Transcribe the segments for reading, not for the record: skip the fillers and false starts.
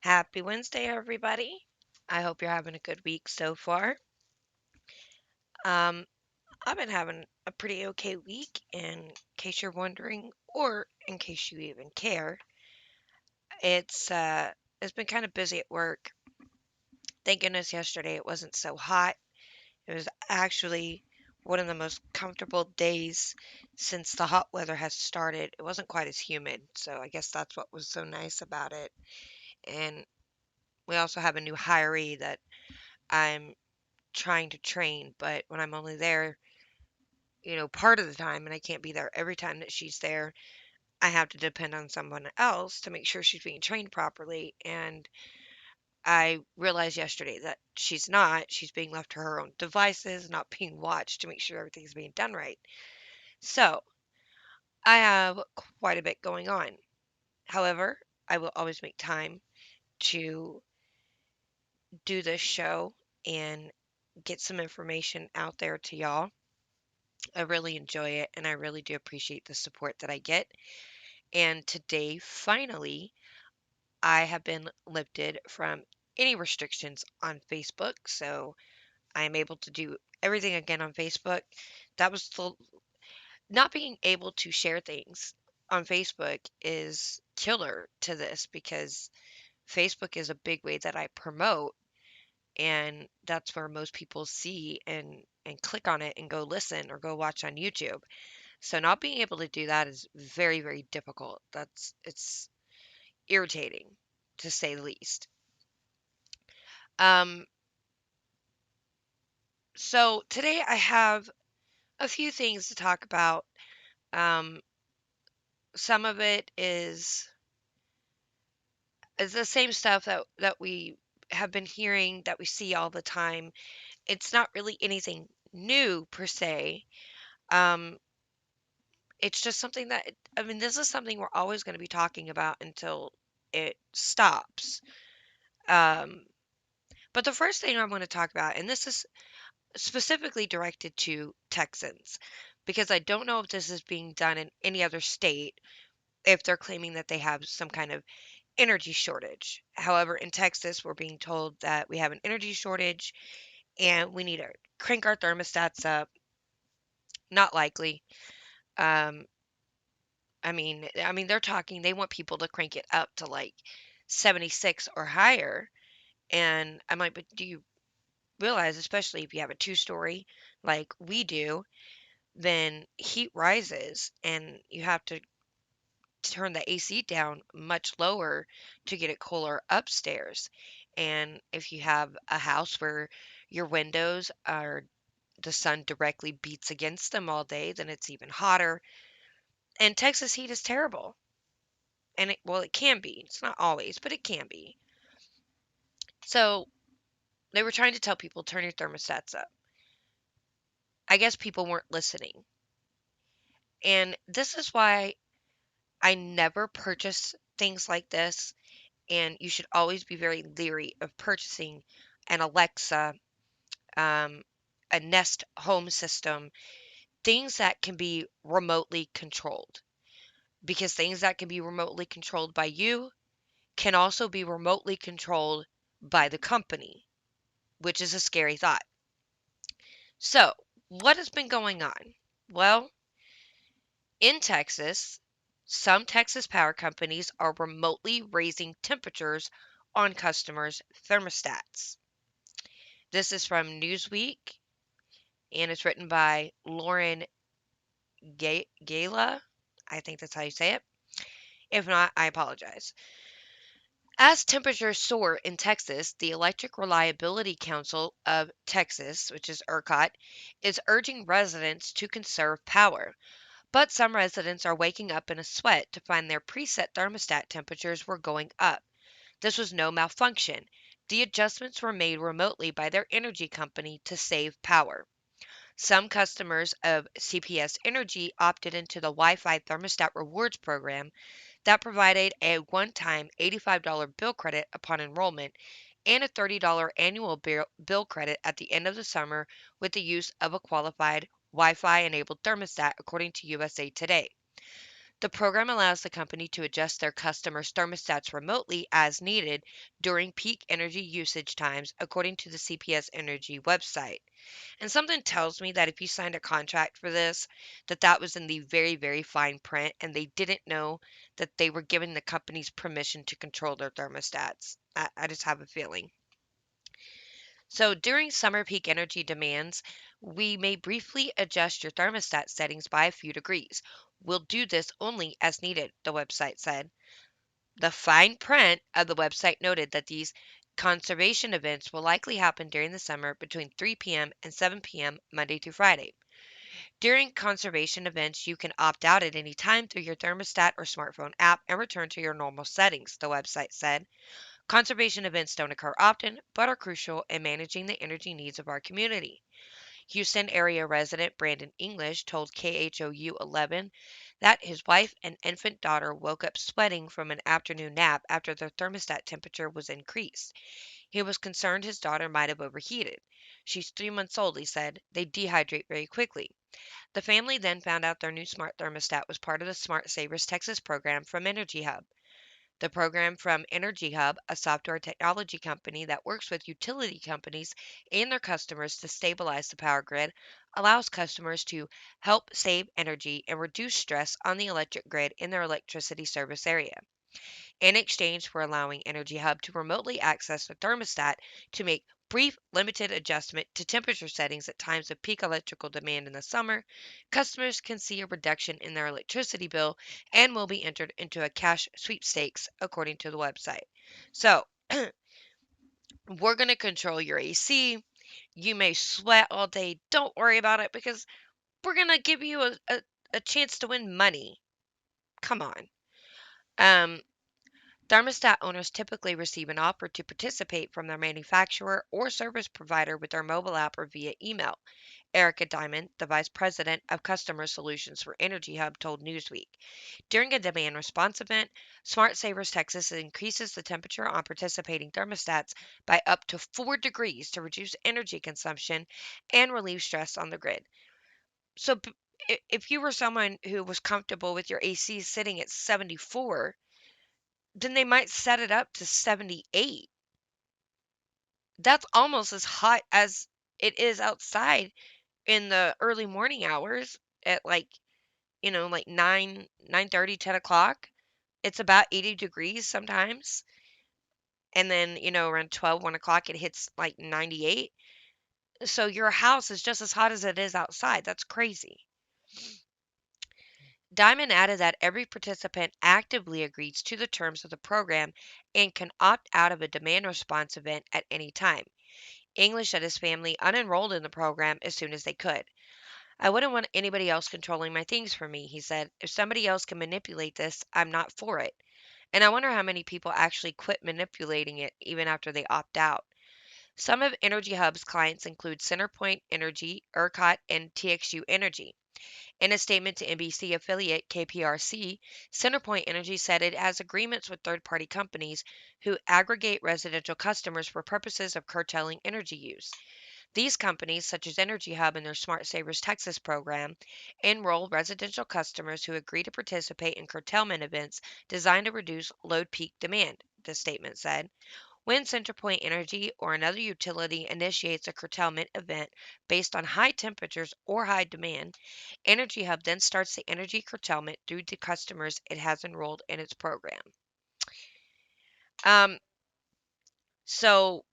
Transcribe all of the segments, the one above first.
Happy Wednesday, everybody. I hope you're having a good week so far. Um, I've been having a pretty okay week, in case you're wondering, or in case you even care. It's uh, it's been kind of busy at work. Thank goodness yesterday it wasn't so hot. It was actually one of the most comfortable days since the hot weather has started. It wasn't quite as humid, so I guess that's what was so nice about it. And we also have a new hiree that I'm trying to train, but when I'm only there, part of the time, and I can't be there every time that she's there, I have to depend on someone else to make sure she's being trained properly. And I realized yesterday that she's not. She's being left to her own devices, not being watched to make sure everything's being done right. So I have quite a bit going on. However, I will always make time to do this show and get some information out there to y'all. I really enjoy it and I really do appreciate the support that I get. And today, finally, I have been lifted from any restrictions on Facebook. So I am able to do everything again on Facebook. That was not being able to share things on Facebook is killer to this because Facebook is a big way that I promote, and that's where most people see and click on it and go listen or go watch on YouTube. So not being able to do that is very, very difficult. It's irritating to say the least. Um, so today I have a few things to talk about. Um, some of it is the same stuff that we have been hearing, that we see all the time. It's not really anything new per se. Um, it's just something that, I mean, this is something we're always going to be talking about until it stops. Um, but the first thing I want to talk about, and this is specifically directed to Texans, because I don't know if this is being done in any other state, if they're claiming that they have some kind of energy shortage. However, in Texas, we're being told that we have an energy shortage and we need to crank our thermostats up. Not likely. Um, I mean, they're talking. They want people to crank it up to like 76 or higher. And I'm like, but do you realize, especially if you have a two-story like we do, then heat rises and you have to turn the AC down much lower to get it cooler upstairs. And if you have a house where your windows are the sun directly beats against them all day, then it's even hotter. And Texas heat is terrible. And well, it can be. It's not always, but it can be. So they were trying to tell people turn your thermostats up. I guess people weren't listening. And this is why I never purchase things like this, and you should always be very leery of purchasing an Alexa, um, a Nest home system, things that can be remotely controlled. Because things that can be remotely controlled by you can also be remotely controlled by the company, which is a scary thought. So, what has been going on? Well, in Texas, some Texas power companies are remotely raising temperatures on customers' thermostats. This is from Newsweek and it's written by Lauren Gala. I think that's how you say it. If not, I apologize. As temperatures soar in Texas, the Electric Reliability Council of Texas, which is ERCOT, is urging residents to conserve power. But some residents are waking up in a sweat to find their preset thermostat temperatures were going up. This was no malfunction. The adjustments were made remotely by their energy company to save power. Some customers of CPS Energy opted into the Wi-Fi thermostat rewards program that provided a one-time $85 bill credit upon enrollment and a $30 annual bill credit at the end of the summer with the use of a qualified Wi-Fi enabled thermostat, according to USA Today. The program allows the company to adjust their customers' thermostats remotely as needed during peak energy usage times, according to the CPS Energy website. And something tells me that if you signed a contract for this, that was in the very, very fine print, and they didn't know that they were giving the companies permission to control their thermostats. I just have a feeling. So during summer peak energy demands, we may briefly adjust your thermostat settings by a few degrees. We'll do this only as needed, the website said. The fine print of the website noted that these conservation events will likely happen during the summer between 3 p.m. and 7 p.m. Monday through Friday. During conservation events, you can opt out at any time through your thermostat or smartphone app and return to your normal settings, the website said. Conservation events don't occur often, but are crucial in managing the energy needs of our community. Houston area resident Brandon English told KHOU 11 that his wife and infant daughter woke up sweating from an afternoon nap after their thermostat temperature was increased. He was concerned his daughter might have overheated. She's 3 months old, he said. They dehydrate very quickly. The family then found out their new smart thermostat was part of the Smart Savers Texas program from Energy Hub. The program from Energy Hub, a software technology company that works with utility companies and their customers to stabilize the power grid, allows customers to help save energy and reduce stress on the electric grid in their electricity service area. In exchange for allowing Energy Hub to remotely access the thermostat to make brief, limited adjustment to temperature settings at times of peak electrical demand in the summer, customers can see a reduction in their electricity bill and will be entered into a cash sweepstakes, according to the website. So, we're going to control your AC. You may sweat all day. Don't worry about it because we're going to give you a chance to win money. Come on. Um, Thermostat owners typically receive an offer to participate from their manufacturer or service provider with their mobile app or via email. Erica Diamond, the vice president of customer solutions for Energy Hub, told Newsweek. During a demand response event, Smart Savers Texas increases the temperature on participating thermostats by up to 4 degrees to reduce energy consumption and relieve stress on the grid. So, if you were someone who was comfortable with your AC sitting at 74, then they might set it up to 78. That's almost as hot as it is outside in the early morning hours at like 9, 9:30, 10 o'clock. It's about 80 degrees sometimes. And then, around 12, 1 o'clock, it hits like 98. So your house is just as hot as it is outside. That's crazy. Diamond added that every participant actively agrees to the terms of the program and can opt out of a demand response event at any time. English and his family unenrolled in the program as soon as they could. I wouldn't want anybody else controlling my things for me, he said. If somebody else can manipulate this, I'm not for it. And I wonder how many people actually quit manipulating it even after they opt out. Some of Energy Hub's clients include CenterPoint Energy, ERCOT, and TXU Energy. In a statement to NBC affiliate KPRC, CenterPoint Energy said it has agreements with third party companies who aggregate residential customers for purposes of curtailing energy use. These companies, such as Energy Hub and their Smart Savers Texas program, enroll residential customers who agree to participate in curtailment events designed to reduce load peak demand, the statement said. When CenterPoint Energy or another utility initiates a curtailment event based on high temperatures or high demand, Energy Hub then starts the energy curtailment through the customers it has enrolled in its program. Um, so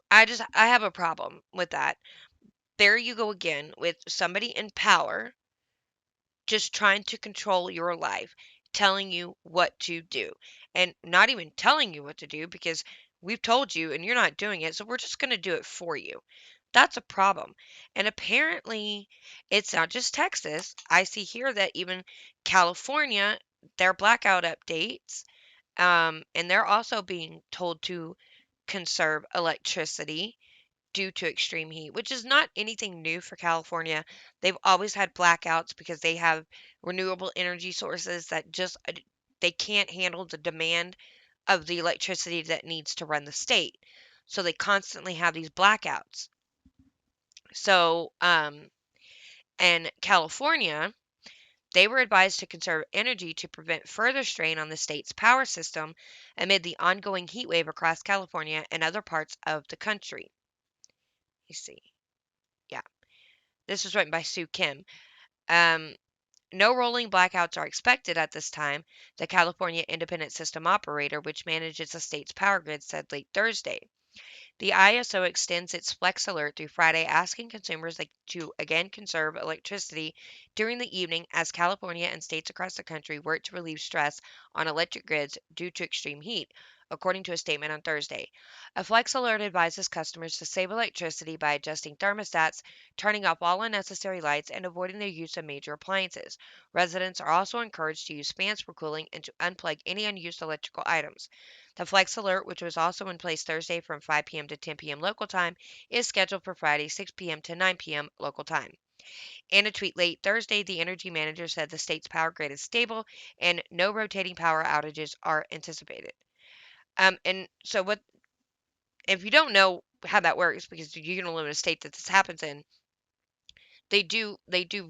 I have a problem with that. There you go again with somebody in power just trying to control your life, telling you what to do, and not even telling you what to do because we've told you and you're not doing it, so we're just going to do it for you. That's a problem. And apparently, it's not just Texas. I see here that even California, their blackout updates, and they're also being told to conserve electricity due to extreme heat, which is not anything new for California. They've always had blackouts because they have renewable energy sources that just they can't handle the demand of the electricity that needs to run the state. So they constantly have these blackouts. So, and California, They were advised to conserve energy to prevent further strain on the state's power system amid the ongoing heat wave across California and other parts of the country. You see. Yeah. This was written by Sue Kim. Um, no rolling blackouts are expected at this time, the California Independent System Operator, which manages the state's power grid, said late Thursday. The ISO extends its Flex Alert through Friday, asking consumers to again conserve electricity during the evening as California and states across the country work to relieve stress on electric grids due to extreme heat, according to a statement on Thursday. A Flex Alert advises customers to save electricity by adjusting thermostats, turning off all unnecessary lights, and avoiding the use of major appliances. Residents are also encouraged to use fans for cooling and to unplug any unused electrical items. The Flex Alert, which was also in place Thursday from 5 p.m. to 10 p.m. local time, is scheduled for Friday 6 p.m. to 9 p.m. local time. In a tweet late Thursday, the energy manager said the state's power grid is stable and no rotating power outages are anticipated. And so what if you don't know how that works because you're going to live in a state that this happens in, they do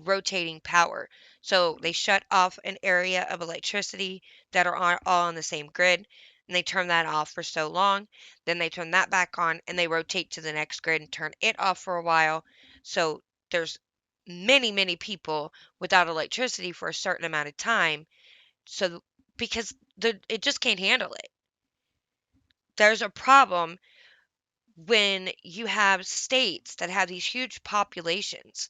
rotating power. So they shut off an area of electricity that are all on the same grid, and they turn that off for so long. Then they turn that back on, and they rotate to the next grid and turn it off for a while. So there's many people without electricity for a certain amount of time. So because it just can't handle it. There's a problem when you have states that have these huge populations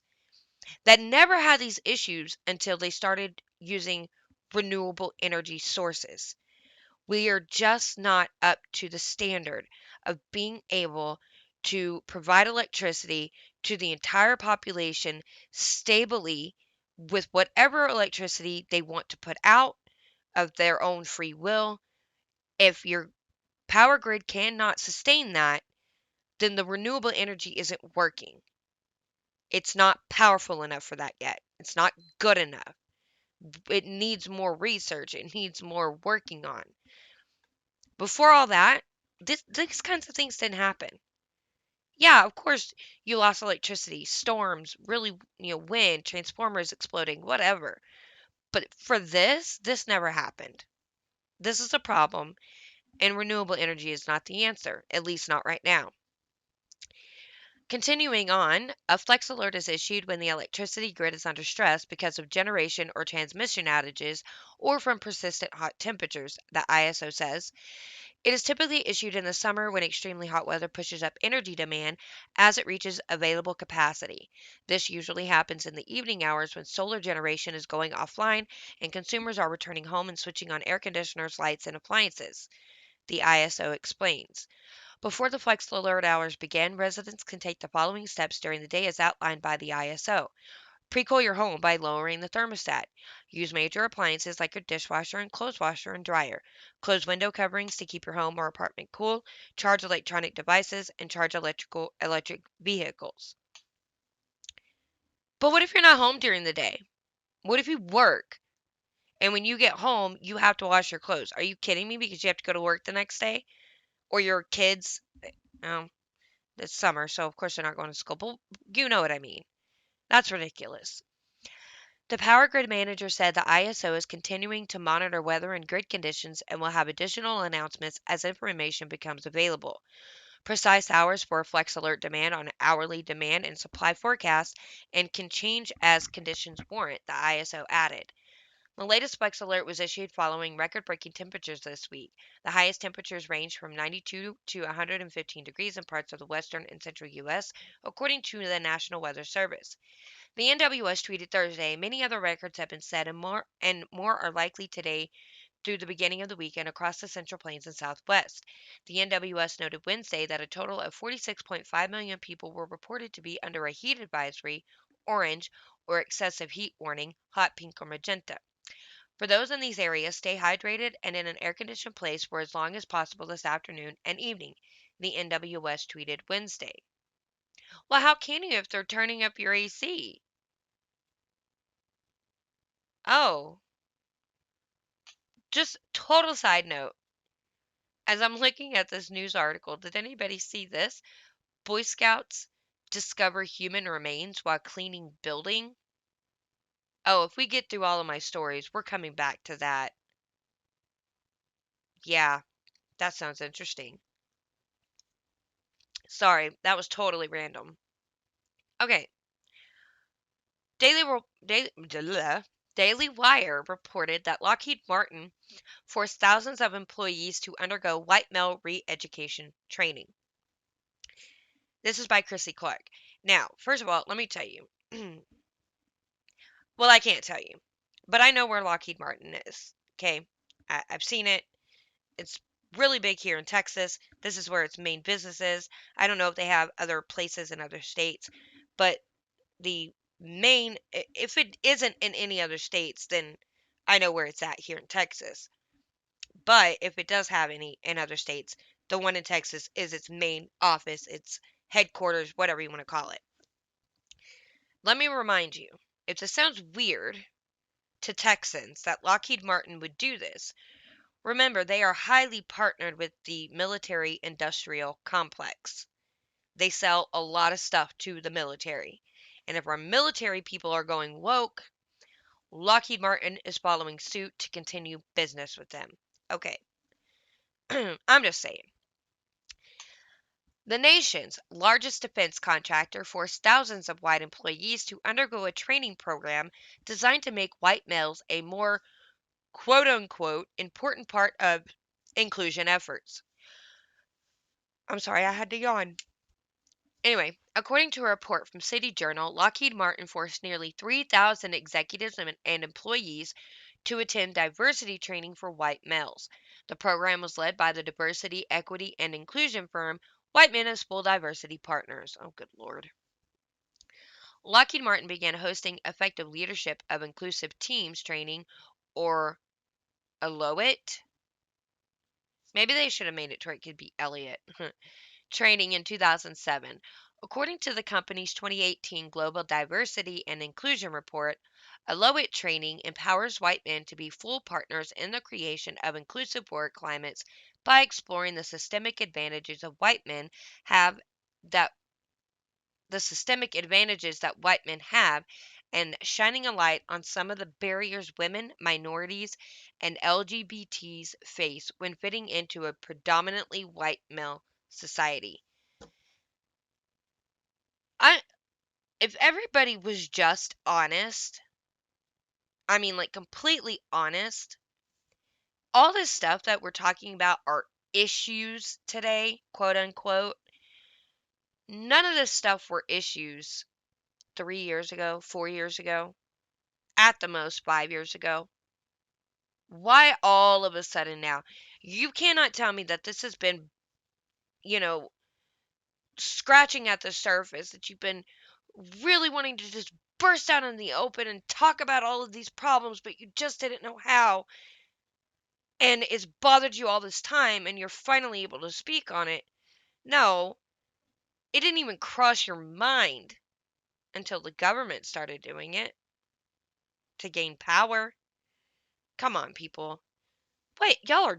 that never had these issues until they started using renewable energy sources. We are just not up to the standard of being able to provide electricity to the entire population stably with whatever electricity they want to put out of their own free will. If your power grid cannot sustain that, then the renewable energy isn't working. It's not powerful enough for that yet. It's not good enough. It needs more research. It needs more working on. Before all that, these kinds of things didn't happen. Yeah, of course, you lost electricity, storms, really, wind, transformers exploding, whatever. But for this never happened. This is a problem, and renewable energy is not the answer, at least not right now. Continuing on, a flex alert is issued when the electricity grid is under stress because of generation or transmission outages or from persistent hot temperatures, the ISO says. It is typically issued in the summer when extremely hot weather pushes up energy demand as it reaches available capacity. This usually happens in the evening hours when solar generation is going offline and consumers are returning home and switching on air conditioners, lights, and appliances, the ISO explains. Before the flex alert hours begin, residents can take the following steps during the day as outlined by the ISO. Pre-cool your home by lowering the thermostat. Use major appliances like your dishwasher and clothes washer and dryer. Close window coverings to keep your home or apartment cool. Charge electronic devices and charge electric vehicles. But what if you're not home during the day? What if you work and when you get home you have to wash your clothes? Are you kidding me? Because you have to go to work the next day? Or your kids, oh, it's summer, so of course they're not going to school. But you know what I mean. That's ridiculous. The power grid manager said the ISO is continuing to monitor weather and grid conditions and will have additional announcements as information becomes available. Precise hours for flex alert demand on hourly demand and supply forecasts and can change as conditions warrant, the ISO added. The latest flex alert was issued following record breaking temperatures this week. The highest temperatures ranged from 92 to 115 degrees in parts of the western and central U.S., according to the National Weather Service. The NWS tweeted Thursday, many other records have been set and more are likely today through the beginning of the weekend across the Central Plains and Southwest. The NWS noted Wednesday that a total of 46.5 million people were reported to be under a heat advisory, orange, or excessive heat warning, hot pink or magenta. For those in these areas, stay hydrated and in an air conditioned place for as long as possible this afternoon and evening, the NWS tweeted Wednesday. Well, how can you if they're turning up your AC? Oh, just total side note. As I'm looking at this news article, did anybody see this? Boy Scouts discover human remains while cleaning building. Oh, if we get through all of my stories, we're coming back to that. Yeah, that sounds interesting. Sorry, that was totally random. Okay. Daily Wire reported that Lockheed Martin forced thousands of employees to undergo white male re-education training. This is by Chrissy Clark. Now, first of all, let me tell you. Well, I can't tell you, but I know where Lockheed Martin is. Okay, I've seen it. It's really big here in Texas. This is where its main business is. I don't know if they have other places in other states, but the main, if it isn't in any other states, then I know where it's at here in Texas. But if it does have any in other states, the one in Texas is its main office, its headquarters, whatever you want to call it. Let me remind you, if this sounds weird to Texans that Lockheed Martin would do this, remember they are highly partnered with the military industrial complex. They sell a lot of stuff to the military. And if our military people are going woke, Lockheed Martin is following suit to continue business with them. Okay, I'm just saying. The nation's largest defense contractor forced thousands of white employees to undergo a training program designed to make white males a more quote unquote important part of inclusion efforts. I'm sorry, I had to yawn. Anyway, according to a report from City Journal, Lockheed Martin forced nearly 3,000 executives and employees to attend diversity training for white males. The program was led by the diversity, equity, and inclusion firm White Men as Full Diversity Partners. Oh, good Lord. Lockheed Martin began hosting effective leadership of inclusive teams training, or ALOIT. Maybe they should have made it to where it could be Elliot. Training in 2007. According to the company's 2018 Global Diversity and Inclusion Report, ALOIT training empowers white men to be full partners in the creation of inclusive work climates by exploring the systemic advantages of white men have that white men have and shining a light on some of the barriers women, minorities, and LGBTs face when fitting into a predominantly white male society. I If everybody was just honest, I mean like completely honest, all this stuff that we're talking about are issues today, quote unquote. None of this stuff were issues 3 years ago, 4 years ago, at the most 5 years ago. Why all of a sudden now? You cannot tell me that this has been, you know, scratching at the surface, that you've been really wanting to just burst out in the open and talk about all of these problems, but you just didn't know how. And it's bothered you all this time, and you're finally able to speak on it. No, it didn't even cross your mind until the government started doing it to gain power. Come on, people. Wait, y'all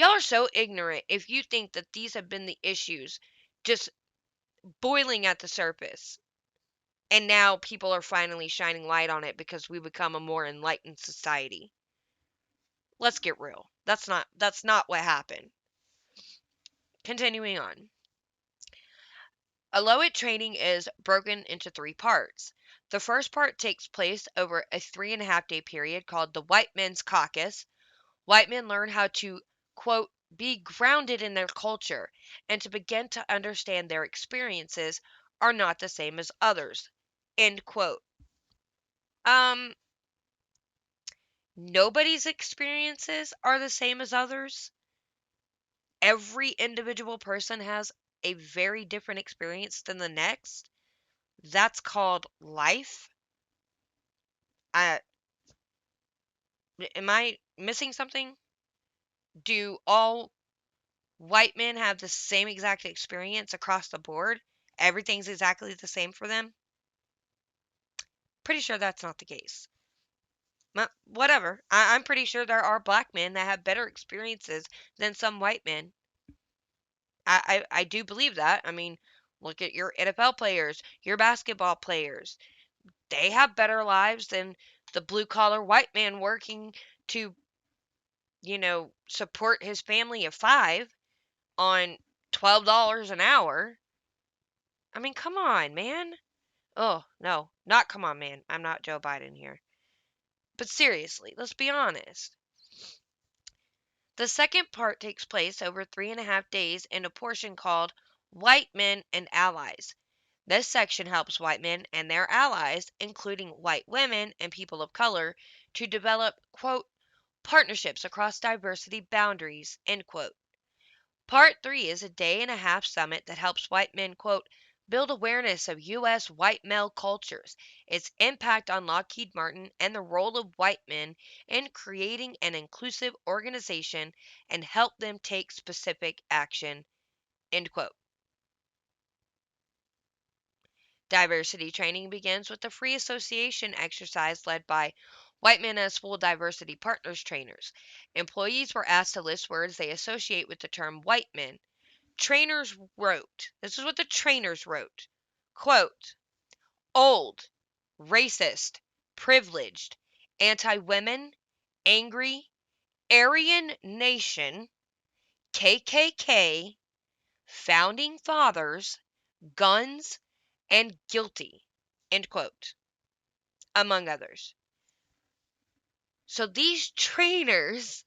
are so ignorant if you think that these have been the issues just boiling at the surface. And now people are finally shining light on it because we become a more enlightened society. Let's get real. That's not what happened. Continuing on. Aloha training is broken into three parts. The first part takes place over a 3.5 day period called the White Men's Caucus. White men learn how to, quote, be grounded in their culture and to begin to understand their experiences are not the same as others, end quote. Um, Nobody's experiences are the same as others. Every individual person has a very different experience than the next. That's called life. I, am I missing something? Do all white men have the same exact experience across the board? Everything's exactly the same for them? Pretty sure that's not the case. Whatever. I'm pretty sure there are black men that have better experiences than some white men. I do believe that. I mean, look at your NFL players, your basketball players. They have better lives than the blue collar white man working to, support his family of 5 on $12 an hour. I mean, come on, man. Oh, no, not come on, man. I'm not Joe Biden here. But seriously, let's be honest. The second part takes place over 3.5 days in a portion called White Men and Allies. This section helps white men and their allies, including white women and people of color, to develop, quote, partnerships across diversity boundaries, end quote. Part 3 is a day-and-a-half summit that helps white men, quote, build awareness of U.S. white male cultures, its impact on Lockheed Martin, and the role of white men in creating an inclusive organization and help them take specific action, end quote. Diversity training begins with a free association exercise led by White Men as Full Diversity Partners trainers. Employees were asked to list words they associate with the term white men. Trainers wrote, this is what the trainers wrote, quote, old, racist, privileged, anti-women, angry, Aryan nation, KKK, founding fathers, guns, and guilty, end quote, among others. So these trainers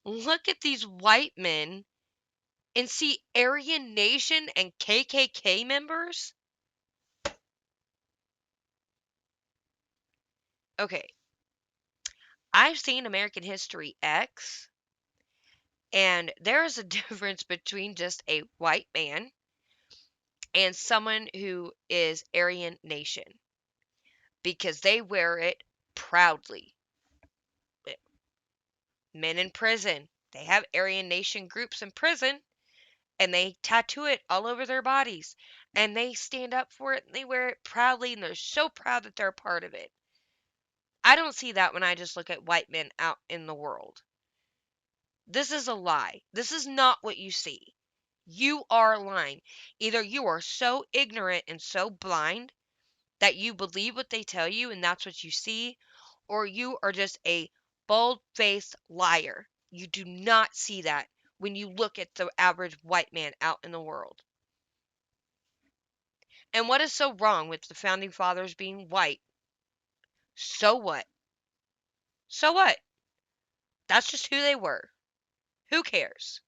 look at these white men and see Aryan Nation and KKK members. Okay, I've seen American History X, and there is a difference between just a white man and someone who is Aryan Nation because they wear it proudly. Men in prison, they have Aryan Nation groups in prison and they tattoo it all over their bodies and they stand up for it and they wear it proudly and they're so proud that they're a part of it. I don't see that when I just look at white men out in the world. This is a lie. This is not what you see. You are lying. Either you are so ignorant and so blind that you believe what they tell you and that's what you see, or you are just a bold-faced liar. You do not see that when you look at the average white man out in the world. And what is so wrong with the founding fathers being white? So what? So what? That's just who they were. Who cares?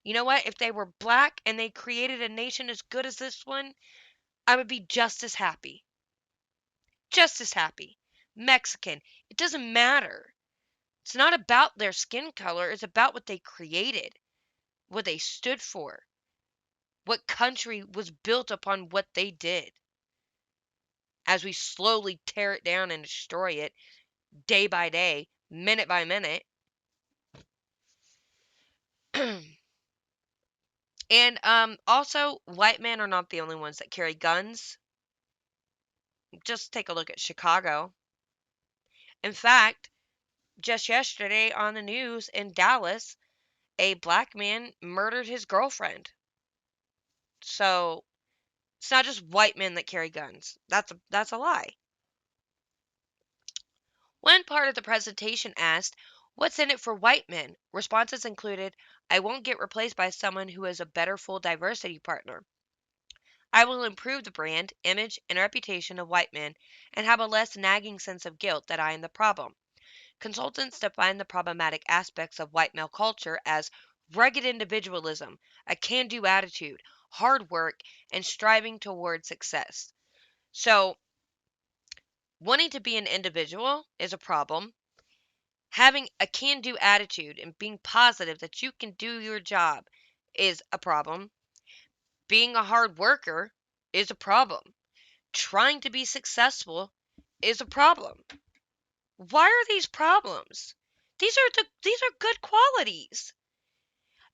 You know what? If they were black and they created a nation as good as this one, I would be just as happy. Just as happy. Mexican. It doesn't matter. It's not about their skin color. It's about what they created, what they stood for, what country was built upon what they did. As we slowly tear it down and destroy it day by day, minute by minute. And also, white men are not the only ones that carry guns. Just take a look at Chicago. In fact, just yesterday on the news in Dallas, a black man murdered his girlfriend. So it's not just white men that carry guns. That's a lie. One part of the presentation asked, "What's in it for white men?" Responses included, "I won't get replaced by someone who is a better full diversity partner. I will improve the brand, image, and reputation of white men and have a less nagging sense of guilt that I am the problem." Consultants define the problematic aspects of white male culture as rugged individualism, a can do attitude, hard work, and striving toward success. So, wanting to be an individual is a problem. Having a can do attitude and being positive that you can do your job is a problem. Being a hard worker is a problem. Trying to be successful is a problem. Why are these problems? These are good qualities.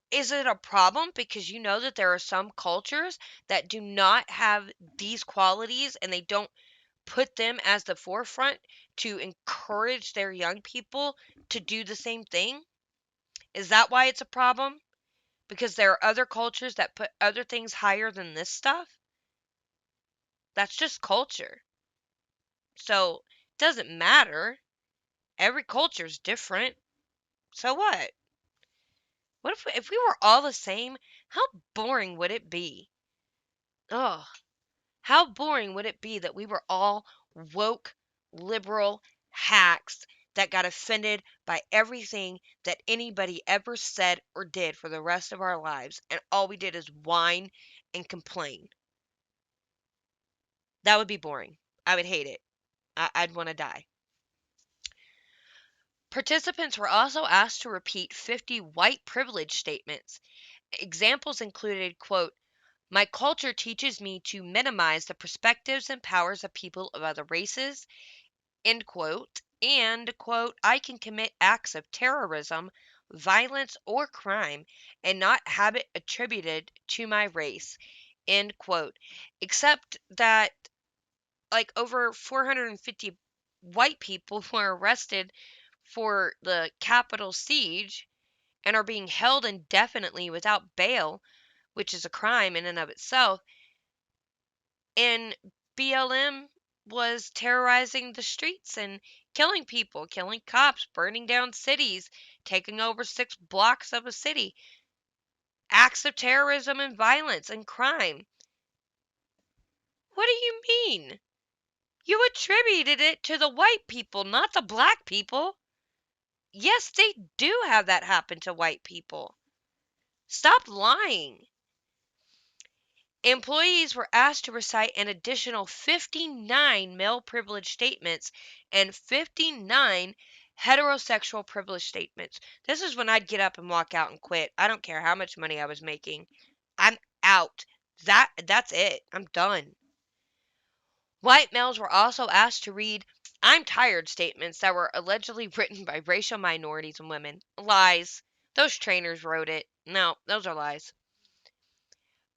Is it a problem because you know that there are some cultures that do not have these qualities and they don't put them as the forefront to encourage their young people to do the same thing? Is that why it's a problem? Because there are other cultures that put other things higher than this stuff? That's just culture. So it doesn't matter. Every culture is different. So what? What if we were all the same? How boring would it be? Ugh. How boring would it be that we were all woke, liberal hacks that got offended by everything that anybody ever said or did for the rest of our lives, and all we did is whine and complain? That would be boring. I would hate it. I'd want to die. Participants were also asked to repeat 50 white privilege statements. Examples included, quote, "My culture teaches me to minimize the perspectives and powers of people of other races," end quote, and, quote, "I can commit acts of terrorism, violence, or crime and not have it attributed to my race," end quote. Except that, like, over 450 white people were arrested for the Capitol siege and are being held indefinitely without bail, which is a crime in and of itself. And BLM was terrorizing the streets and killing people, killing cops, burning down cities, taking over 6 blocks of a city. Acts of terrorism and violence and crime. What do you mean? You attributed it to the white people, not the black people. Yes, they do have that happen to white people. Stop lying. Employees were asked to recite an additional 59 male privilege statements and 59 heterosexual privilege statements. This is when I'd get up and walk out and quit. I don't care how much money I was making. I'm out. That's it. I'm done. White males were also asked to read "I'm tired" statements that were allegedly written by racial minorities and women. Lies. Those trainers wrote it. No, those are lies.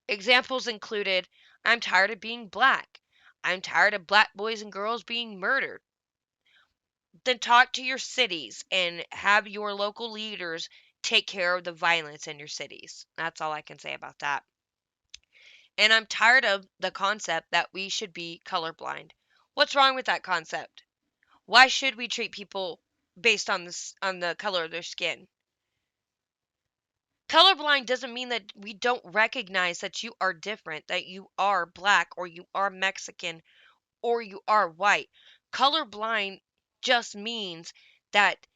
Examples included, "I'm tired of being black. I'm tired of black boys and girls being murdered." Then talk to your cities and have your local leaders take care of the violence in your cities. That's all I can say about that. And I'm tired of the concept that we should be colorblind. What's wrong with that concept? Why should we treat people based on the color of their skin? Colorblind doesn't mean that we don't recognize that you are different, that you are black or you are Mexican or you are white. Colorblind just means that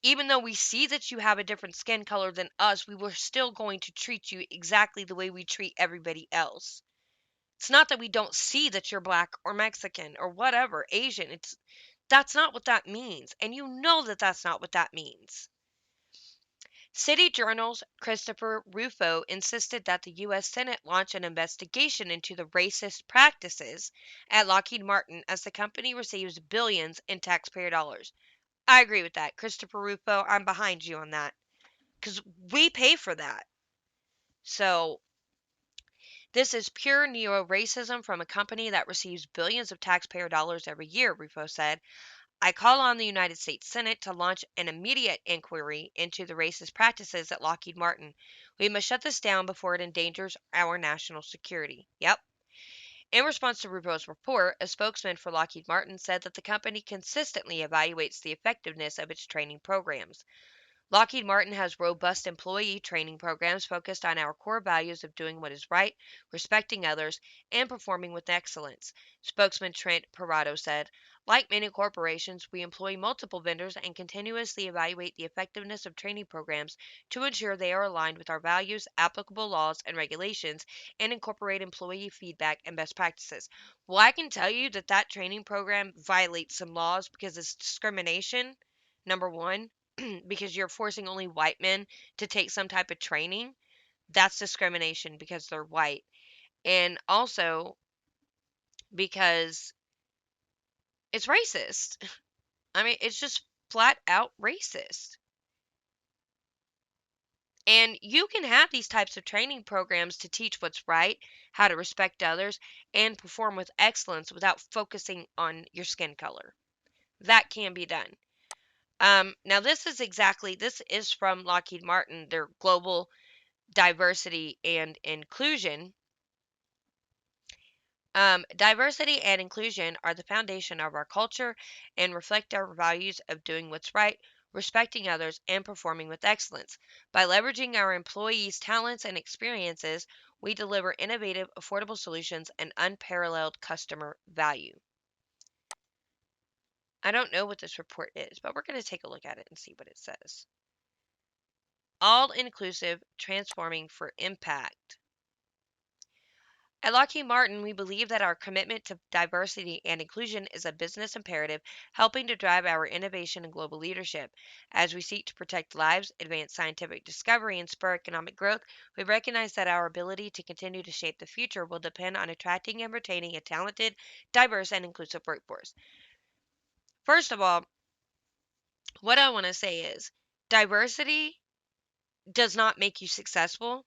even though we see that you have a different skin color than us, we were still going to treat you exactly the way we treat everybody else. It's not that we don't see that you're black or Mexican or whatever, Asian. That's not what that means. And you know that that's not what that means. City Journal's Christopher Rufo insisted that the U.S. Senate launch an investigation into the racist practices at Lockheed Martin as the company receives billions in taxpayer dollars. I agree with that. Christopher Rufo, I'm behind you on that. Because we pay for that. So, this is pure neo racism from a company that receives billions of taxpayer dollars every year, Rufo said. "I call on the United States Senate to launch an immediate inquiry into the racist practices at Lockheed Martin. We must shut this down before it endangers our national security." Yep. In response to Rubio's report, a spokesman for Lockheed Martin said that the company consistently evaluates the effectiveness of its training programs. Lockheed Martin has robust employee training programs focused on our core values of doing what is right, respecting others, and performing with excellence, spokesman Trent Parado said. "Like many corporations, we employ multiple vendors and continuously evaluate the effectiveness of training programs to ensure they are aligned with our values, applicable laws and regulations, and incorporate employee feedback and best practices." Well, I can tell you that that training program violates some laws because it's discrimination, number one. Because you're forcing only white men to take some type of training, that's discrimination because they're white. And also because it's racist. I mean, it's just flat out racist. And you can have these types of training programs to teach what's right, how to respect others, and perform with excellence without focusing on your skin color. That can be done. Now, this is from Lockheed Martin, their global diversity and inclusion Diversity and inclusion are the foundation of our culture and reflect our values of doing what's right, respecting others, and performing with excellence. By leveraging our employees' talents and experiences, we deliver innovative, affordable solutions and unparalleled customer value. I don't know what this report is, but we're going to take a look at it and see what it says. All inclusive, transforming for impact. At Lockheed Martin, we believe that our commitment to diversity and inclusion is a business imperative, helping to drive our innovation and global leadership. As we seek to protect lives, advance scientific discovery, and spur economic growth, we recognize that our ability to continue to shape the future will depend on attracting and retaining a talented, diverse, and inclusive workforce. First of all, what I want to say is diversity does not make you successful.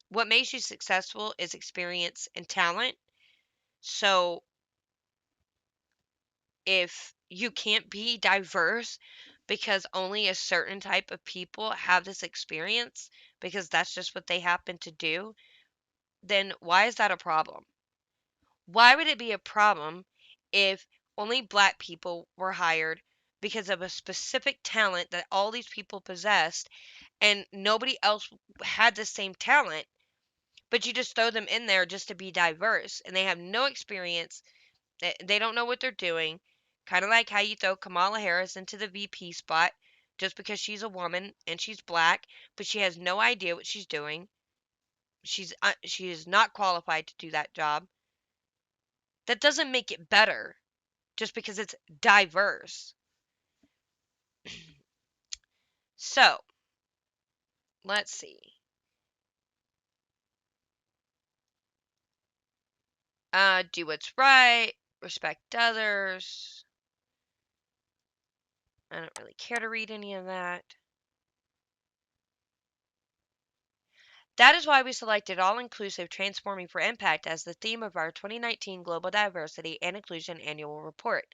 What makes you successful is experience and talent. So if you can't be diverse because only a certain type of people have this experience because that's just what they happen to do, then why is that a problem? Why would it be a problem if only black people were hired because of a specific talent that all these people possessed and nobody else had the same talent, but you just throw them in there just to be diverse and they have no experience. They don't know what they're doing. Kind of like how you throw Kamala Harris into the VP spot just because she's a woman and she's black, but she has no idea what she's doing. She is not qualified to do that job. That doesn't make it better just because it's diverse. So, let's see. Do what's right, respect others. I don't really care to read any of that. That is why we selected All Inclusive Transforming for Impact as the theme of our 2019 Global Diversity and Inclusion Annual Report.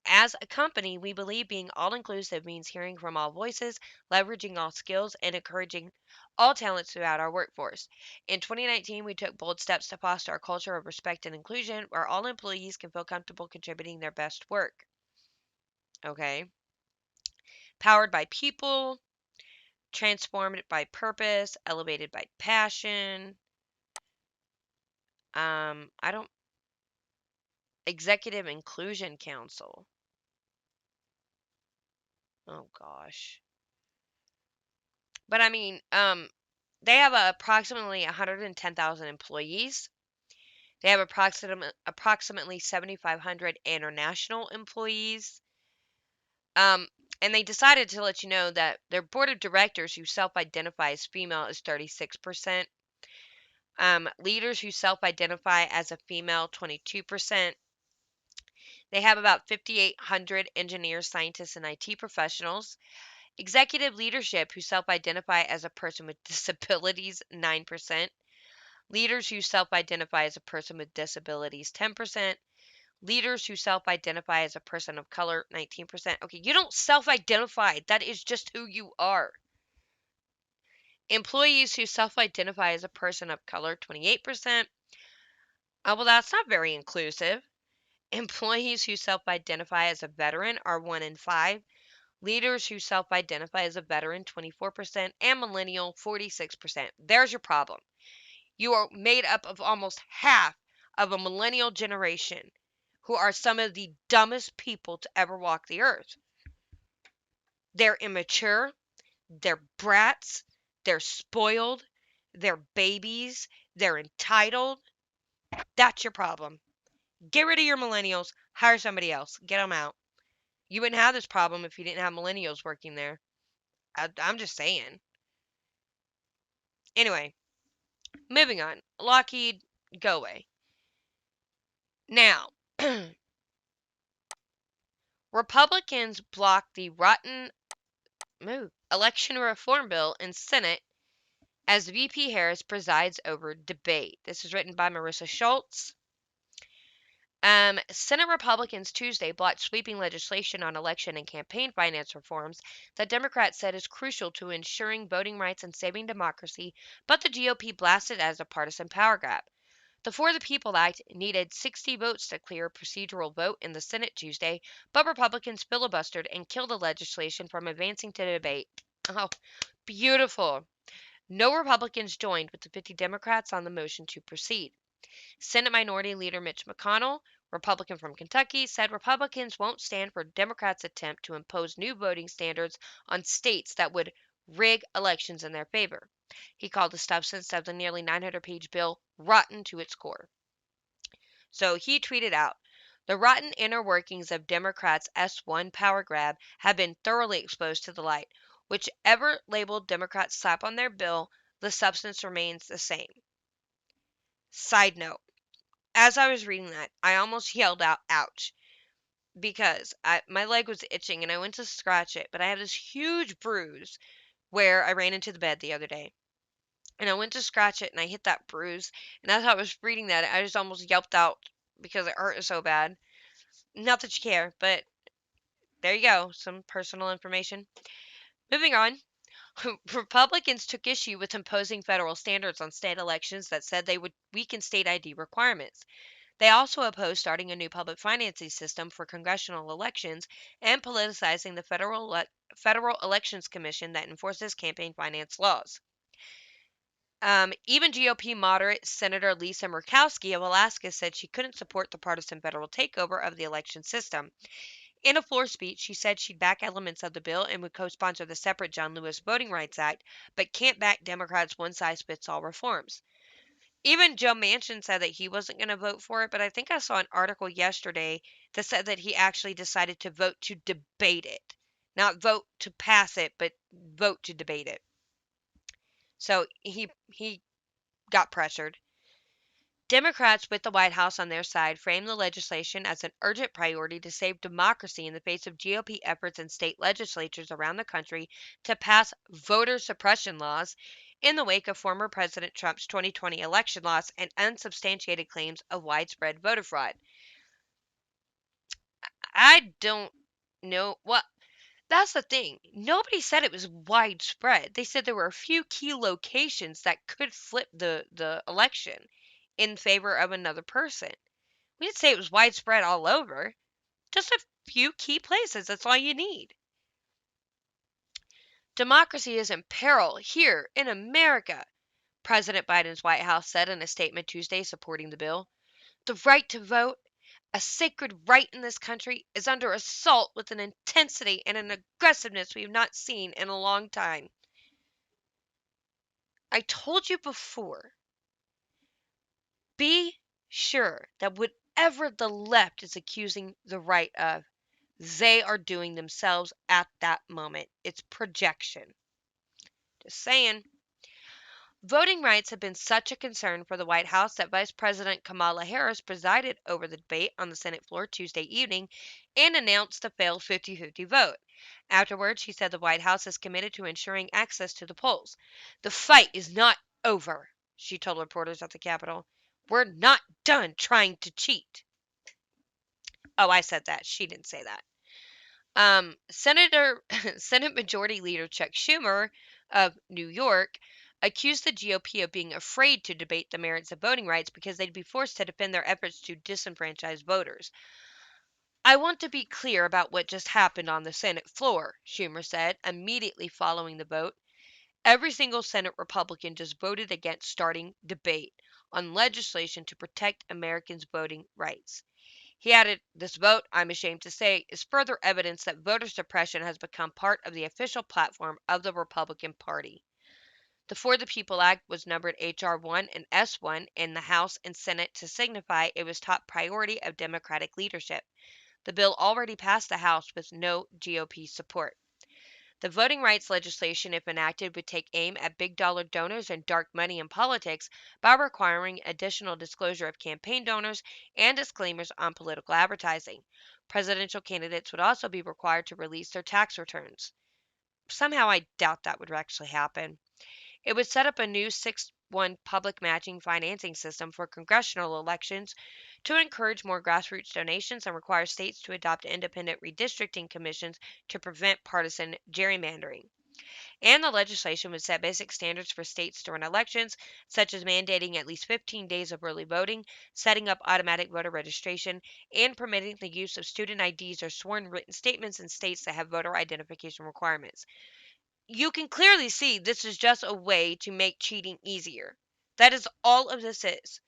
As a company, we believe being all inclusive means hearing from all voices, leveraging all skills, and encouraging all talents throughout our workforce. In 2019, we took bold steps to foster a culture of respect and inclusion where all employees can feel comfortable contributing their best work. Okay. Powered by people, transformed by purpose, elevated by passion. I don't Executive Inclusion Council. Oh gosh. But I mean, they have approximately 110,000 employees. They have approximately 7,500 international employees. Um, and they decided to let you know that their board of directors who self-identify as female is 36%. Leaders who self-identify as a female, 22%. They have about 5,800 engineers, scientists, and IT professionals. Executive leadership who self identify as a person with disabilities, 9%. Leaders who self identify as a person with disabilities, 10%. Leaders who self identify as a person of color, 19%. Okay, you don't self identify, that is just who you are. Employees who self identify as a person of color, 28%. Oh, well, that's not very inclusive. Employees who self identify as a veteran are 1 in 5. Leaders who self identify as a veteran, 24%, and millennial, 46%. There's your problem. You are made up of almost half of a millennial generation who are some of the dumbest people to ever walk the earth. They're immature, they're brats, they're spoiled, they're babies, they're entitled. That's your problem. Get rid of your millennials, hire somebody else, get them out. You wouldn't have this problem if you didn't have millennials working there. I'm just saying. Anyway, moving on. Lockheed, go away. Now, Republicans blocked the rotten election reform bill in Senate as VP Harris presides over debate. This is written by Marissa Schultz. Senate Republicans Tuesday blocked sweeping legislation on election and campaign finance reforms that Democrats said is crucial to ensuring voting rights and saving democracy, but the GOP blasted as a partisan power grab. The For the People Act needed 60 votes to clear a procedural vote in the Senate Tuesday, but Republicans filibustered and killed the legislation from advancing to debate. Oh, beautiful. No Republicans joined with the 50 Democrats on the motion to proceed. Senate Minority Leader Mitch McConnell, Republican from Kentucky, said Republicans won't stand for Democrats' attempt to impose new voting standards on states that would rig elections in their favor. He called the substance of the nearly 900-page bill rotten to its core. So he tweeted out, "The rotten inner workings of Democrats' S1 power grab have been thoroughly exposed to the light. Whichever label Democrats slap on their bill, the substance remains the same." Side note, as I was reading that, I almost yelled out, ouch, because my leg was itching and I went to scratch it, but I have this huge bruise where I ran into the bed the other day. And I went to scratch it and I hit that bruise. And as I was reading that, I just almost yelped out because it hurt so bad. Not that you care, but there you go. Some personal information. Moving on. Republicans took issue with imposing federal standards on state elections that said they would weaken state ID requirements. They also opposed starting a new public financing system for congressional elections and politicizing the Federal Elections Commission that enforces campaign finance laws. Even GOP moderate Senator Lisa Murkowski of Alaska said she couldn't support the partisan federal takeover of the election system. In a floor speech, she said she'd back elements of the bill and would co-sponsor the separate John Lewis Voting Rights Act, but can't back Democrats' one-size-fits-all reforms. Even Joe Manchin said that he wasn't going to vote for it, but I think I saw an article yesterday that said that he actually decided to vote to debate it. Not vote to pass it, but vote to debate it. So he got pressured. Democrats with the White House on their side framed the legislation as an urgent priority to save democracy in the face of GOP efforts in state legislatures around the country to pass voter suppression laws in the wake of former President Trump's 2020 election loss and unsubstantiated claims of widespread voter fraud. I don't know. Well, that's the thing. Nobody said it was widespread. They said there were a few key locations that could flip the election in favor of another person. We didn't say it was widespread all over. Just a few key places. That's all you need. Democracy is in peril here in America, President Biden's White House said in a statement Tuesday supporting the bill. The right to vote, a sacred right in this country, is under assault with an intensity and an aggressiveness we have not seen in a long time. I told you before, be sure that whatever the left is accusing the right of, they are doing themselves at that moment. It's projection. Just saying. Voting rights have been such a concern for the White House that Vice President Kamala Harris presided over the debate on the Senate floor Tuesday evening and announced the failed 50-50 vote. Afterwards, she said the White House is committed to ensuring access to the polls. The fight is not over, she told reporters at the Capitol. We're not done trying to cheat. Oh, I said that. She didn't say that. Senate Majority Leader Chuck Schumer of New York accused the GOP of being afraid to debate the merits of voting rights because they'd be forced to defend their efforts to disenfranchise voters. I want to be clear about what just happened on the Senate floor, Schumer said, immediately following the vote. Every single Senate Republican just voted against starting debate on legislation to protect Americans' voting rights. He added, "This vote, I'm ashamed to say, is further evidence that voter suppression has become part of the official platform of the Republican Party." The For the People Act was numbered H.R. 1 and S1 in the House and Senate to signify it was top priority of Democratic leadership. The bill already passed the House with no GOP support. The voting rights legislation, if enacted, would take aim at big dollar donors and dark money in politics by requiring additional disclosure of campaign donors and disclaimers on political advertising. Presidential candidates would also be required to release their tax returns. Somehow I doubt that would actually happen. It would set up a new 6-1 public matching financing system for congressional elections to encourage more grassroots donations and require states to adopt independent redistricting commissions to prevent partisan gerrymandering. And the legislation would set basic standards for states during elections, such as mandating at least 15 days of early voting, setting up automatic voter registration, and permitting the use of student IDs or sworn written statements in states that have voter identification requirements. You can clearly see this is just a way to make cheating easier. That is all of this is.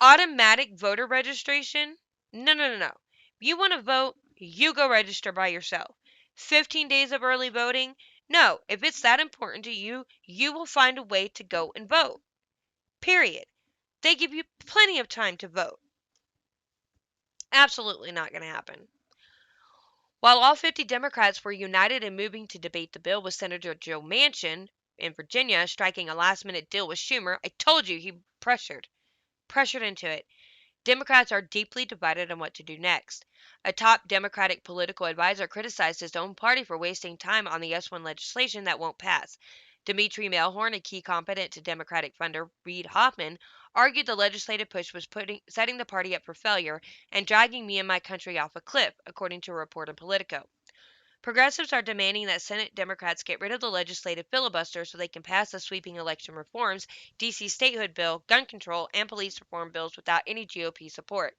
Automatic voter registration? No, no, no, no. You want to vote, you go register by yourself. 15 days of early voting? No, if it's that important to you, you will find a way to go and vote. Period. They give you plenty of time to vote. Absolutely not going to happen. While all 50 Democrats were united in moving to debate the bill, with Senator Joe Manchin in Virginia striking a last minute deal with Schumer, I told you he pressured into it. Democrats are deeply divided on what to do next. A top Democratic political advisor criticized his own party for wasting time on the S1 legislation that won't pass. Dimitri Melhorn, a key competent to Democratic funder Reid Hoffman, argued the legislative push was setting the party up for failure and dragging me and my country off a cliff, according to a report in Politico. Progressives are demanding that Senate Democrats get rid of the legislative filibuster so they can pass the sweeping election reforms, D.C. statehood bill, gun control, and police reform bills without any GOP support.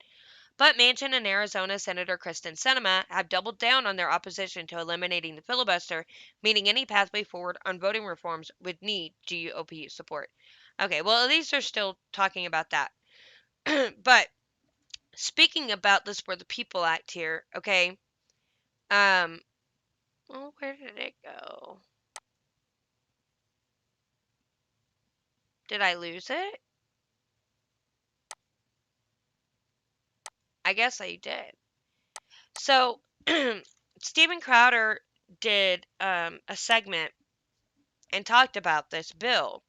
But Manchin and Arizona Senator Kristen Sinema have doubled down on their opposition to eliminating the filibuster, meaning any pathway forward on voting reforms would need GOP support. Okay, well, at least they're still talking about that. But speaking about this For the People Act here, okay, um, well, where did it go? Did I lose it? I guess I did. So, Stephen Crowder did a segment and talked about this bill,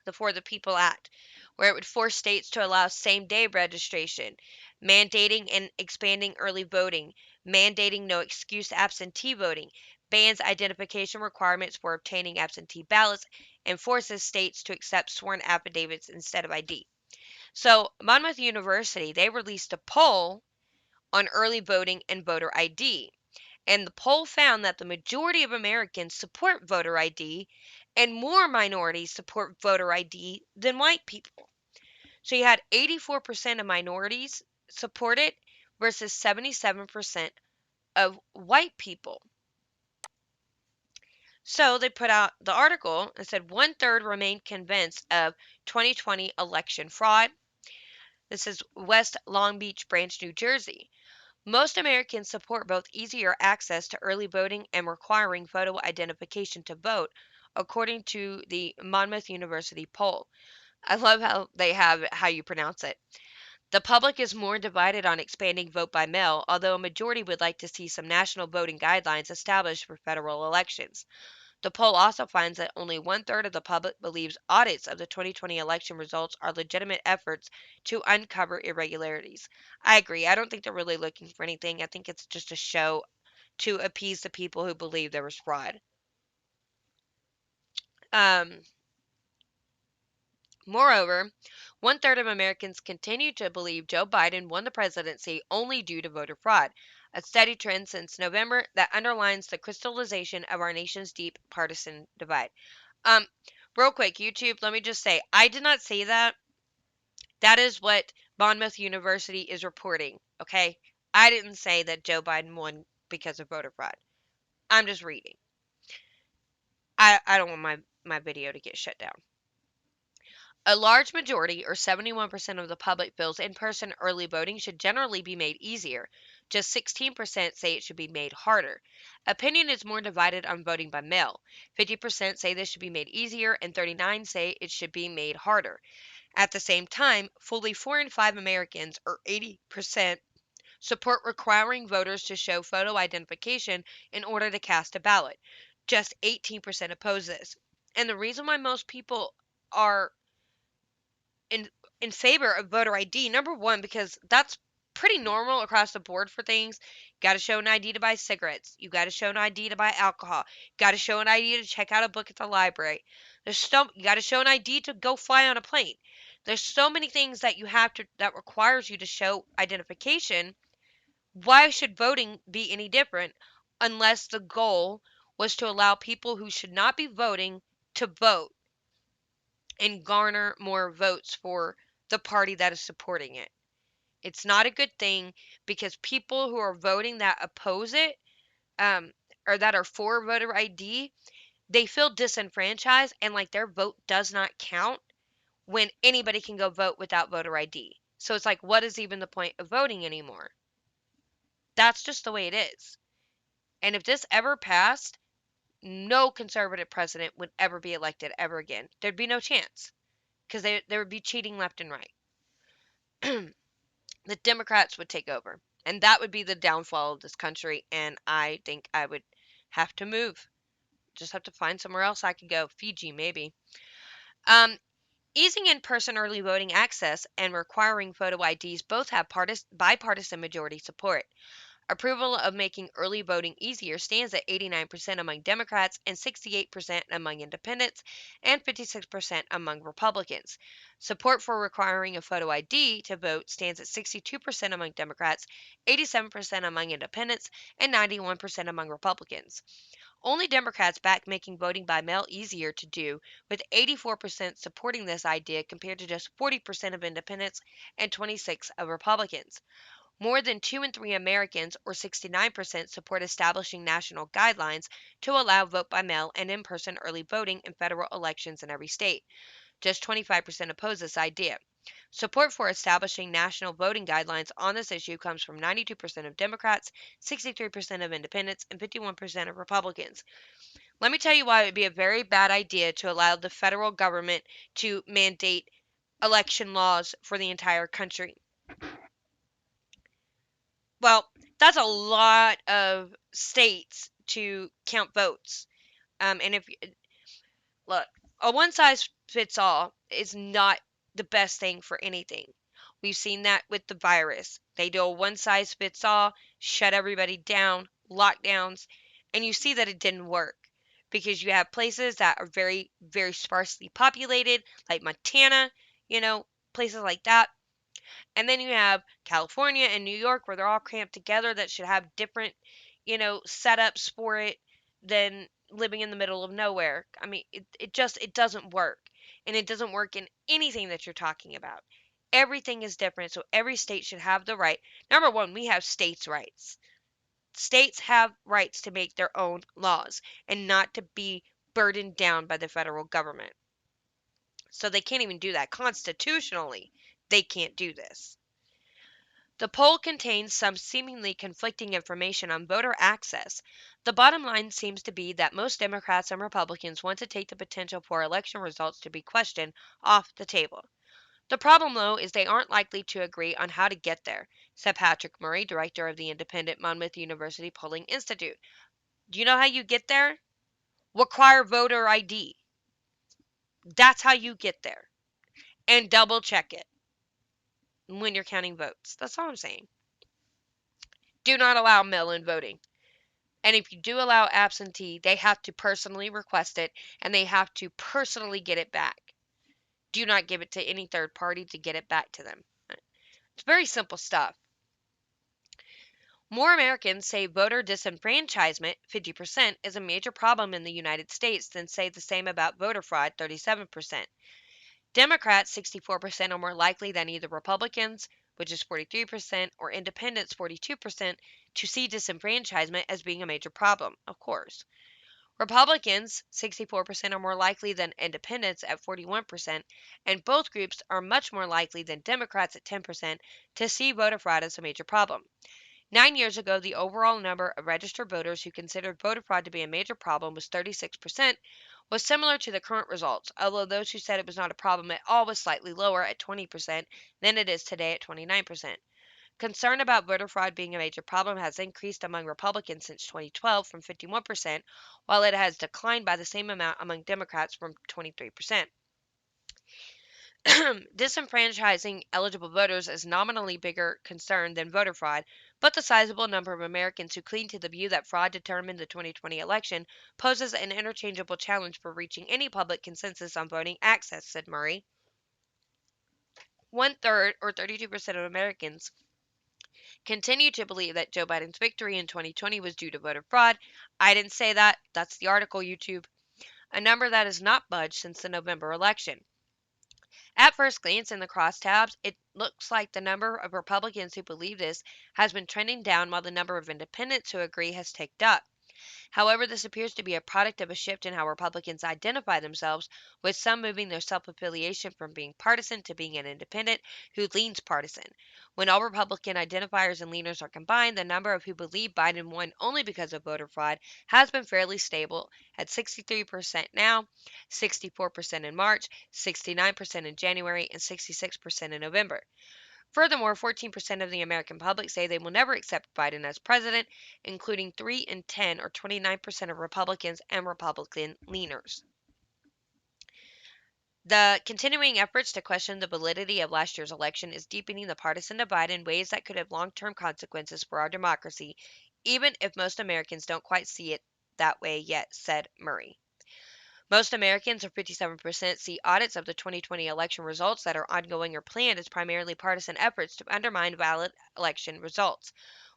the For the People Act, where it would force states to allow same day registration, mandating and expanding early voting, mandating no excuse absentee voting, bans identification requirements for obtaining absentee ballots, and forces states to accept sworn affidavits instead of ID. So, Monmouth University, they released a poll on early voting and voter ID. And the poll found that the majority of Americans support voter ID and more minorities support voter ID than white people. So you had 84% of minorities support it versus 77% of white people. So they put out the article and said 1/3 remained convinced of 2020 election fraud. This is West Long Beach Branch, New Jersey. Most Americans support both easier access to early voting and requiring photo identification to vote, according to the Monmouth University poll. I love how they have how you pronounce it. The public is more divided on expanding vote by mail, although a majority would like to see some national voting guidelines established for federal elections. The poll also finds that only 1/3 of the public believes audits of the 2020 election results are legitimate efforts to uncover irregularities. I agree. I don't think they're really looking for anything. I think it's just a show to appease the people who believe there was fraud. Um, Moreover, 1/3 of Americans continue to believe Joe Biden won the presidency only due to voter fraud, a steady trend since November that underlines the crystallization of our nation's deep partisan divide. Um, Real quick, YouTube, let me just say, I did not say that. That is what Monmouth University is reporting, okay? I didn't say that Joe Biden won because of voter fraud. I'm just reading. I don't want my video to get shut down. A large majority, or 71% of the public, feels in person early voting should generally be made easier. Just 16% say it should be made harder. Opinion is more divided on voting by mail. 50% say this should be made easier, and 39% say it should be made harder. At the same time, fully 4 in 5 Americans, or 80%, support requiring voters to show photo identification in order to cast a ballot. Just 18% oppose this. And the reason why most people are in in favor of voter ID. Number one, because that's pretty normal across the board for things. You got to show an ID to buy cigarettes. You got to show an ID to buy alcohol. You got to show an ID to check out a book at the library. You got to show an ID to go fly on a plane. There's so many things that you have to that requires you to show identification. Why should voting be any different unless the goal was to allow people who should not be voting to vote and garner more votes for the party that is supporting it. It's not a good thing because people who are voting that oppose it, um, or that are for voter ID, they feel disenfranchised and like their vote does not count when anybody can go vote without voter ID. So it's like, what is even the point of voting anymore? That's just the way it is. And if this ever passed, no conservative president would ever be elected ever again. There'd be no chance because they would be cheating left and right. The Democrats would take over. And that would be the downfall of this country. And I think I would have to move. Just have to find somewhere else I could go. Fiji, maybe. Um, Easing in-person early voting access and requiring photo IDs both have bipartisan majority support. Approval of making early voting easier stands at 89% among Democrats and 68% among independents and 56% among Republicans. Support for requiring a photo ID to vote stands at 62% among Democrats, 87% among independents, and 91% among Republicans. Only Democrats back making voting by mail easier to do, with 84% supporting this idea compared to just 40% of independents and 26% of Republicans. More than 2 in 3 Americans, or 69%, support establishing national guidelines to allow vote by mail and in person early voting in federal elections in every state. Just 25% oppose this idea. Support for establishing national voting guidelines on this issue comes from 92% of Democrats, 63% of independents, and 51% of Republicans. Let me tell you why it would be a very bad idea to allow the federal government to mandate election laws for the entire country. Well, that's a lot of states to count votes. And if look, a one size fits all is not the best thing for anything. We've seen that with the virus. They do a one size fits all, shut everybody down, lockdowns, and you see that it didn't work because you have places that are very, very sparsely populated, like Montana, you know, places like that. And then you have California and New York where they're all cramped together that should have different, setups for it than living in the middle of nowhere. I mean, it doesn't work. And it doesn't work in anything that you're talking about. Everything is different, so every state should have the right. Number one, we have states' rights. States have rights to make their own laws and not to be burdened down by the federal government. So they can't even do that. Constitutionally, they can't do this. The poll contains some seemingly conflicting information on voter access. The bottom line seems to be that most Democrats and Republicans want to take the potential for election results to be questioned off the table. The problem, though, is they aren't likely to agree on how to get there, said Patrick Murray, director of the independent Monmouth University Polling Institute. Do you know how you get there? Require voter ID. That's how you get there. And double check it when you're counting votes. That's all I'm saying. Do not allow mail in voting. And if you do allow absentee, they have to personally request it and they have to personally get it back. Do not give it to any third party to get it back to them. It's very simple stuff. More Americans say voter disenfranchisement, 50%, is a major problem in the United States than say the same about voter fraud, 37%. Democrats, 64%, are more likely than either Republicans, which is 43%, or independents, 42%, to see disenfranchisement as being a major problem, of course. Republicans, 64%, are more likely than independents at 41%, and both groups are much more likely than Democrats at 10% to see voter fraud as a major problem. 9 years ago, the overall number of registered voters who considered voter fraud to be a major problem was 36%, was similar to the current results, although those who said it was not a problem at all was slightly lower at 20% than it is today at 29%. Concern about voter fraud being a major problem has increased among Republicans since 2012 from 51%, while it has declined by the same amount among Democrats from 23%. Disenfranchising eligible voters is nominally bigger concern than voter fraud, but the sizable number of Americans who cling to the view that fraud determined the 2020 election poses an interchangeable challenge for reaching any public consensus on voting access, said Murray. One third, or 32% of Americans, continue to believe that Joe Biden's victory in 2020 was due to voter fraud. I didn't say that. That's the article, YouTube. A number that has not budged since the November election. At first glance in the crosstabs, it looks like the number of Republicans who believe this has been trending down while the number of independents who agree has ticked up. However, this appears to be a product of a shift in how Republicans identify themselves, with some moving their self affiliation from being partisan to being an independent who leans partisan. When all Republican identifiers and leaners are combined, the number of who believe Biden won only because of voter fraud has been fairly stable at 63% now, 64% in March, 69% in January, and 66% in November. Furthermore, 14% of the American public say they will never accept Biden as president, including 3 in 10, or 29% of Republicans and Republican leaners. The continuing efforts to question the validity of last year's election is deepening the partisan divide in ways that could have long term consequences for our democracy, even if most Americans don't quite see it that way yet, said Murray. Most Americans, or 57%, see audits of the 2020 election results that are ongoing or planned as primarily partisan efforts to undermine valid election results.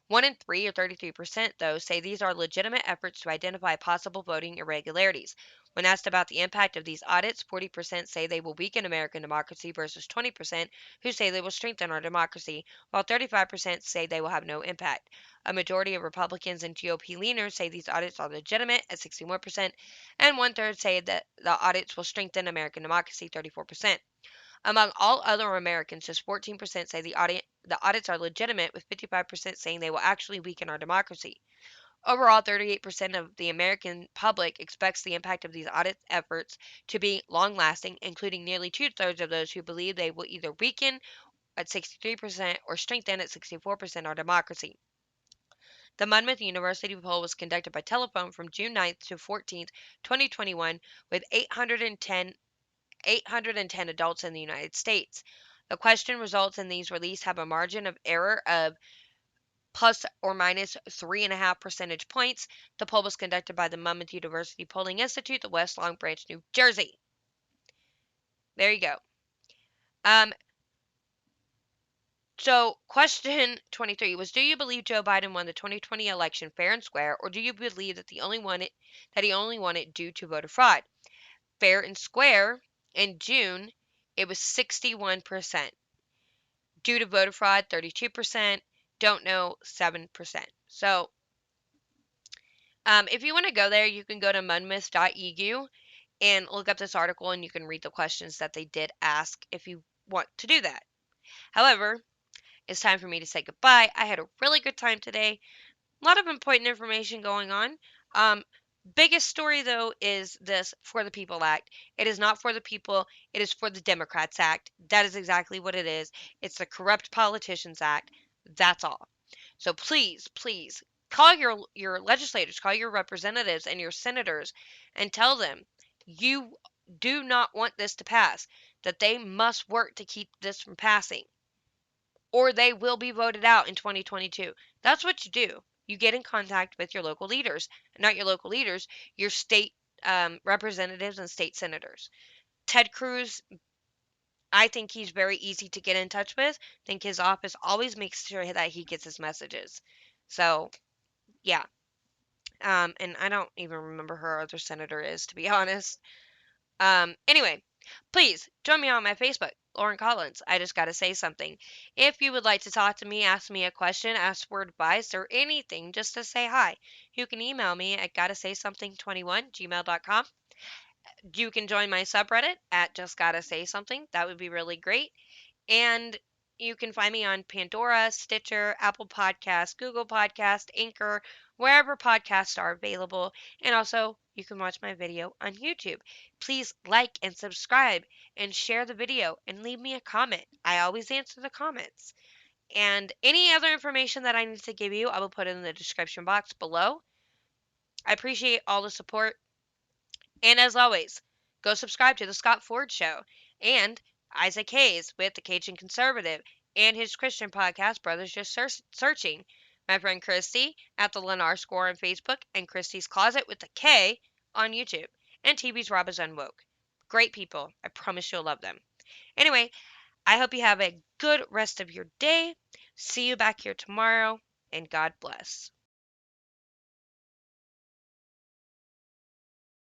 1 in 3, or 33%, though, say these are legitimate efforts to identify possible voting irregularities. When asked about the impact of these audits, 40% say they will weaken American democracy versus 20% who say they will strengthen our democracy, while 35% say they will have no impact. A majority of Republicans and GOP leaners say these audits are legitimate at 61%, and one-third say that the audits will strengthen American democracy, 34%. Among all other Americans, just 14% say the audits are legitimate, with 55% saying they will actually weaken our democracy. Overall, 38% of the American public expects the impact of these audit efforts to be long lasting, including nearly two-thirds of those who believe they will either weaken at 63% or strengthen at 64% our democracy. The Monmouth University Poll was conducted by telephone from June 9th to 14th, 2021, with 810 adults in the United States. The question results in these released have a margin of error of plus or minus 3.5 percentage points. The poll was conducted by the Monmouth University Polling Institute, the West Long Branch, New Jersey. There you go. So, question 23 was: do you believe Joe Biden won the 2020 election fair and square, or do you believe that he only won it due to voter fraud? Fair and square in June, it was 61%. Due to voter fraud, 32%. Don't know, 7%. So, if you want to go there, you can go to monmouth.edu and look up this article, and you can read the questions that they did ask if you want to do that. However, it's time for me to say goodbye. I had a really good time today. A lot of important information going on. Biggest story, though, is this For the People Act. It is not for the people, it is for the Democrats Act. That is exactly what it is. It's the Corrupt Politicians Act. That's all. So please, please, call your legislators, call your representatives and your senators, and tell them you do not want this to pass, that they must work to keep this from passing, or they will be voted out in 2022. That's what you do. You get in contact with your local leaders, not your local leaders, your state representatives and state senators. Ted Cruz, I think he's very easy to get in touch with. I think his office always makes sure that he gets his messages. So, yeah. And I don't even remember who our other senator is, to be honest. Anyway, please join me on my Facebook, Lauren Collins. I just got to say something. If you would like to talk to me, ask me a question, ask for advice, or anything, just to say hi, you can email me at gottasaysomething21@gmail.com. You can join my subreddit at justgottasaysomething. That would be really great. And you can find me on Pandora, Stitcher, Apple Podcasts, Google Podcast, Anchor, wherever podcasts are available. And also, you can watch my video on YouTube. Please like and subscribe and share the video and leave me a comment. I always answer the comments. And any other information that I need to give you, I will put in the description box below. I appreciate all the support. And as always, go subscribe to The Scott Ford Show and Isaac Hayes with The Cajun Conservative and his Christian podcast, Brothers Just Searching. My friend Christy at The Lennar Score on Facebook, and Christy's Closet with the K on YouTube. And TV's Rob is Unwoke. Great people. I promise you'll love them. Anyway, I hope you have a good rest of your day. See you back here tomorrow, and God bless.